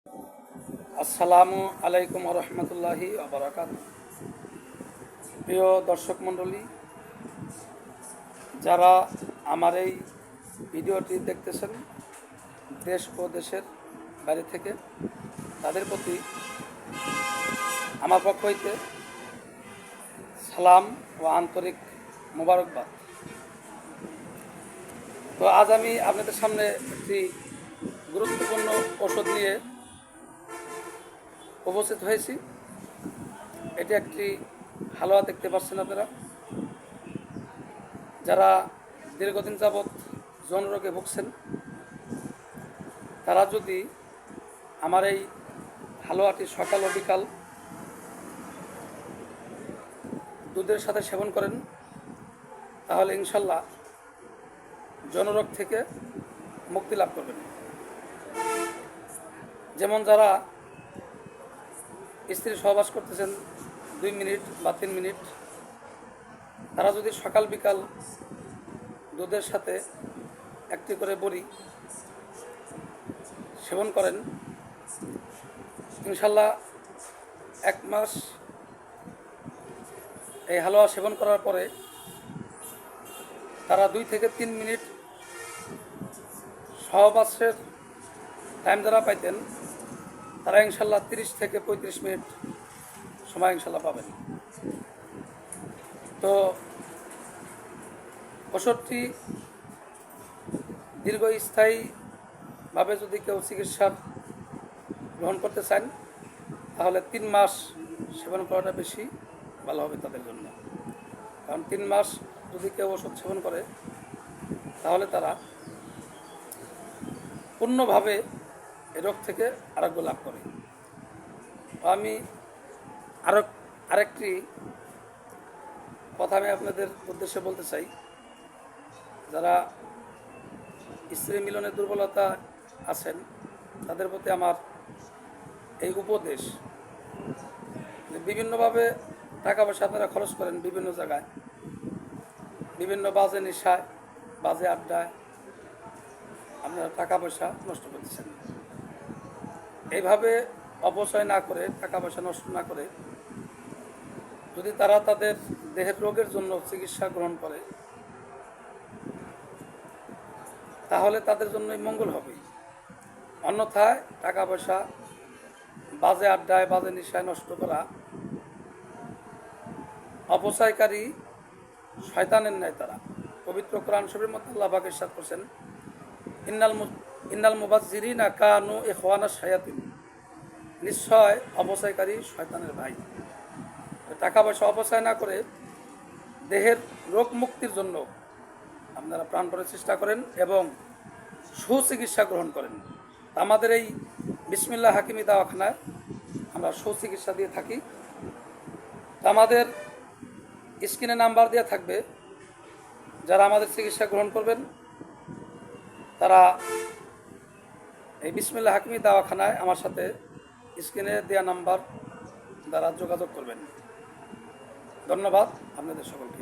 আসসালামু আলাইকুম রহমতুল্লাহি আবরাকাত। প্রিয় দর্শক মণ্ডলী, যারা আমার এই ভিডিওটি দেখতেছেন দেশ ও দেশের বাইরে থেকে, তাদের প্রতি আমার পক্ষ হইতে সালাম ও আন্তরিক মোবারকবাদ। তো আজ আমি আপনাদের সামনে একটি গুরুত্বপূর্ণ ওষুধ নিয়ে উপস্থিত হয়েছি। এটি একটি হালুয়া, দেখতে পাচ্ছেন আপনারা। যারা দীর্ঘদিন যাবৎ যৌন রোগে ভুগছেন, তারা যদি আমার এই হালুয়াটি সকাল ও বিকাল দুধের সাথে সেবন করেন, তাহলে ইনশাল্লাহ যৌনরোগ থেকে মুক্তি লাভ করবেন। যেমন যারা স্ত্রী সহবাস করতেছেন 2 মিনিট বা 3 মিনিট, তারা যদি সকাল বিকাল দুধের সাথে একটি করে বড়ি সেবন করেন, ইনশাল্লাহ 1 মাস এই হালুয়া সেবন করার পরে তারা 2 থেকে 3 মিনিট সহবাসের টাইম যারা পাইতেন, তারা ইনশাল্লাহ 30 থেকে 35 মিনিট সময় ইনশাল্লাহ পাবেন। তো ওষুধটি দীর্ঘস্থায়ীভাবে যদি কেউ চিকিৎসা গ্রহণ করতে চান, তাহলে 3 মাস সেবন করাটা বেশি ভালো হবে তাদের জন্য। কারণ 3 মাস যদি কেউ ওষুধ সেবন করে, তাহলে তারা পূর্ণভাবে এ রোগ থেকে আরোগ্য লাভ করে। আমি আরেকটি কথা আমি আপনাদের উদ্দেশ্যে বলতে চাই। যারা স্ত্রী মিলনের দুর্বলতা আছেন, তাদের প্রতি আমার এই উপদেশ, বিভিন্নভাবে টাকা পয়সা আপনারা খরচ করেন বিভিন্ন জায়গায়, বিভিন্ন বাজে নেশায়, বাজে আড্ডায় আপনারা টাকা পয়সা নষ্ট করতেছেন। এইভাবে অপচয় না করে, টাকা পয়সা নষ্ট না করে, যদি তারা তাদের দেহের রোগের জন্য চিকিৎসা গ্রহণ করে, তাহলে তাদের জন্যই মঙ্গল হবে। অন্যথায় টাকা পয়সা বাজে আড্ডায়, বাজে নেশায় নষ্ট করা অপচয়কারী শয়তানের ন্যায়। তারা পবিত্র কোরআন শরীফের মধ্যে আল্লাহ পাক ইরশাদ করেছেন, ইন্নাল মুবাজ্জিরিনা কানু ইখওয়ানা শায়াতিন, নিশ্চয় অপচয়কারী শয়তানের ভাই। টাকা পয়সা অপচয় না করে দেহের রোগ মুক্তির জন্য আপনারা প্রাণপণে চেষ্টা করেন এবং সুচিকিৎসা গ্রহণ করেন। আমাদের এই বিসমিল্লাহ হাকিমি দওয়াখানায় আমরা সুচিকিৎসা দিয়ে থাকি। আমাদের স্ক্রিনে নাম্বার দেওয়া থাকবে, যারা আমাদের চিকিৎসা গ্রহণ করবেন তারা এই বিসমিল্লাহ হাকিমি দওয়াখানায় আমার সাথে স্ক্রিনে দেওয়া নাম্বার দ্বারা যোগাযোগ করবেন। ধন্যবাদ আপনাদের সকলকে।